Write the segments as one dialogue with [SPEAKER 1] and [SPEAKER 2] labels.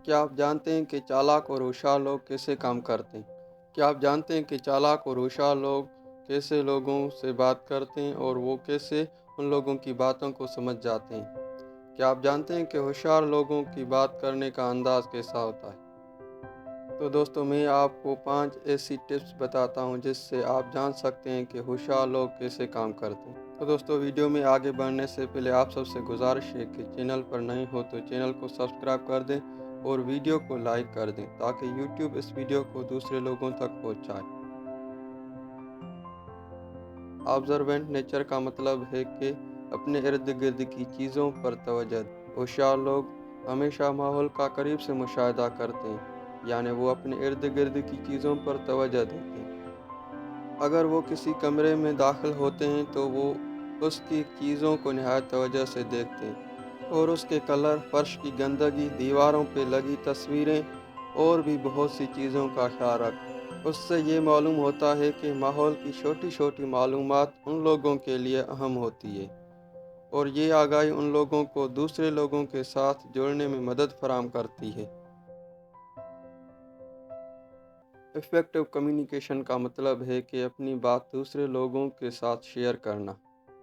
[SPEAKER 1] क्या आप जानते हैं कि चालाक और होशियार लोग कैसे काम करते हैं? क्या आप जानते हैं कि चालाक और होशियार लोग कैसे लोगों से बात करते हैं और वो कैसे उन लोगों की बातों को समझ जाते हैं? क्या आप जानते हैं कि होशियार लोगों की बात करने का अंदाज कैसा होता है? तो दोस्तों, मैं आपको 5 ऐसी टिप्स बताता हूं जिससे आप जान सकते हैं कि होशियार लोग कैसे काम करते हैं। तो दोस्तों, वीडियो में आगे बढ़ने से पहले आप सबसे गुजारिश है कि चैनल पर नए हो तो चैनल को सब्सक्राइब कर दें और वीडियो को लाइक कर दें ताकि यूट्यूब इस वीडियो को दूसरे लोगों तक पहुंचाए। ऑब्जर्वेंट नेचर का मतलब है कि अपने इर्द गिर्द की चीज़ों पर तवज्जो दें। होशियार लोग हमेशा माहौल का करीब से मुशाहिदा करते हैं, यानी वो अपने इर्द गिर्द की चीज़ों पर तवज्जो देते हैं। अगर वो किसी कमरे में दाखिल होते हैं तो वो उसकी चीज़ों को नहायत तवज्जो से देखते हैं और उसके कलर, फर्श की गंदगी, दीवारों पे लगी तस्वीरें और भी बहुत सी चीज़ों का ख्याल रखते हैं। उससे ये मालूम होता है कि माहौल की छोटी छोटी मालूमात उन लोगों के लिए अहम होती है और ये आगाही उन लोगों को दूसरे लोगों के साथ जुड़ने में मदद फराहम करती है। इफ़ेक्टिव कम्युनिकेशन का मतलब है कि अपनी बात दूसरे लोगों के साथ शेयर करना।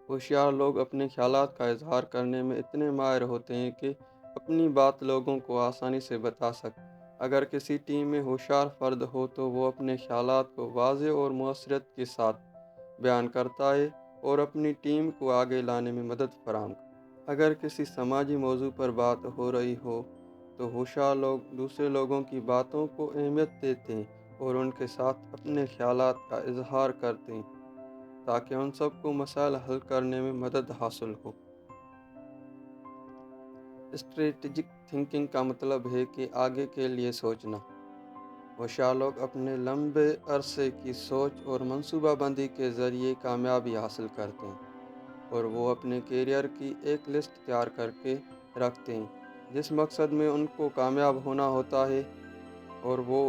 [SPEAKER 1] होशियार लोग अपने ख़्यालात का इजहार करने में इतने माहिर होते हैं कि अपनी बात लोगों को आसानी से बता सकते। अगर किसी टीम में होशियार फ़र्द हो तो वो अपने ख़्यालात को वाज़ेह और मौसरत के साथ बयान करता है और अपनी टीम को आगे लाने में मदद फराहम। अगर किसी समाजी मौजू पर बात हो रही हो तो होशियार लोग दूसरे लोगों की बातों को अहमियत देते हैं और उनके साथ अपने ख़्यालात का इजहार करते हैं ताकि उन सबको मसाइल हल करने में मदद हासिल हो। स्ट्रेटजिक थिंकिंग का मतलब है कि आगे के लिए सोचना। होशियार लोग अपने लंबे अरसे की सोच और मंसूबाबंदी के ज़रिए कामयाबी हासिल करते हैं और वो अपने करियर की एक लिस्ट तैयार करके रखते हैं जिस मकसद में उनको कामयाब होना होता है और वो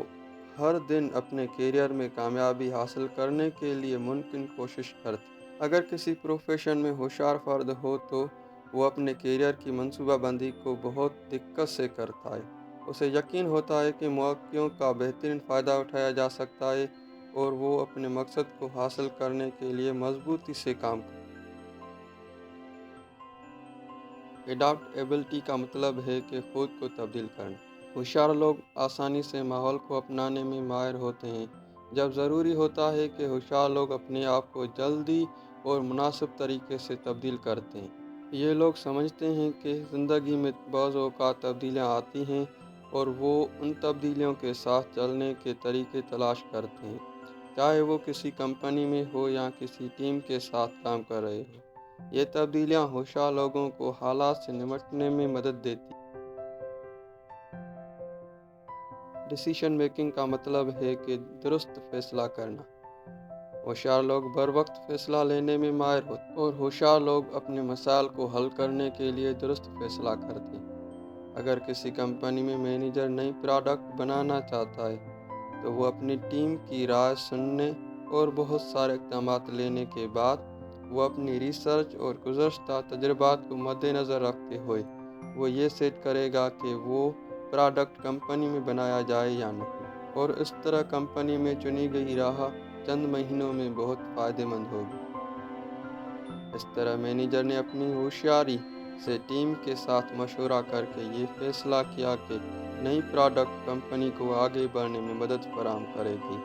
[SPEAKER 1] हर दिन अपने करियर में कामयाबी हासिल करने के लिए मुमकिन कोशिश करते। अगर किसी प्रोफेशन में होशियार फ़र्द हो तो वो अपने करियर की मंसूबाबंदी को बहुत दिक्कत से करता है। उसे यकीन होता है कि मौक़ों का बेहतरीन फ़ायदा उठाया जा सकता है और वो अपने मकसद को हासिल करने के लिए मजबूती से काम करता है। एडाप्टेबिलिटी का मतलब है कि खुद को तब्दील करना। होशियार लोग आसानी से माहौल को अपनाने में माहिर होते हैं। जब ज़रूरी होता है कि होशियार लोग अपने आप को जल्दी और मुनासिब तरीके से तब्दील करते हैं। ये लोग समझते हैं कि ज़िंदगी में बाज़ औक़ात तब्दीलियाँ आती हैं और वो उन तब्दीलियों के साथ चलने के तरीके तलाश करते हैं, चाहे वो किसी कंपनी में हो या किसी टीम के साथ काम कर रहे हो। ये तब्दीलियाँ होशियार लोगों को हालात से निपटने में मदद देती हैं। डिसीजन मेकिंग का मतलब है कि दुरुस्त फैसला करना। होशियार लोग बर वक्त फैसला लेने में माहिर होते और होशियार लोग अपने मसाइल को हल करने के लिए दुरुस्त फैसला करते हैं। अगर किसी कंपनी में मैनेजर नई प्रोडक्ट बनाना चाहता है तो वो अपनी टीम की राय सुनने और बहुत सारे इक़दाम लेने के बाद वो अपनी रिसर्च और गुज़श्ता तजुर्बात को मद्देनज़र रखते हुए वो ये सेट करेगा कि वो प्रोडक्ट कंपनी में बनाया जाए या नहीं, और इस तरह कंपनी में चुनी गई राह चंद महीनों में बहुत फ़ायदेमंद होगी। इस तरह मैनेजर ने अपनी होशियारी से टीम के साथ मशवरा करके ये फैसला किया कि नई प्रोडक्ट कंपनी को आगे बढ़ने में मदद फराहम करेगी।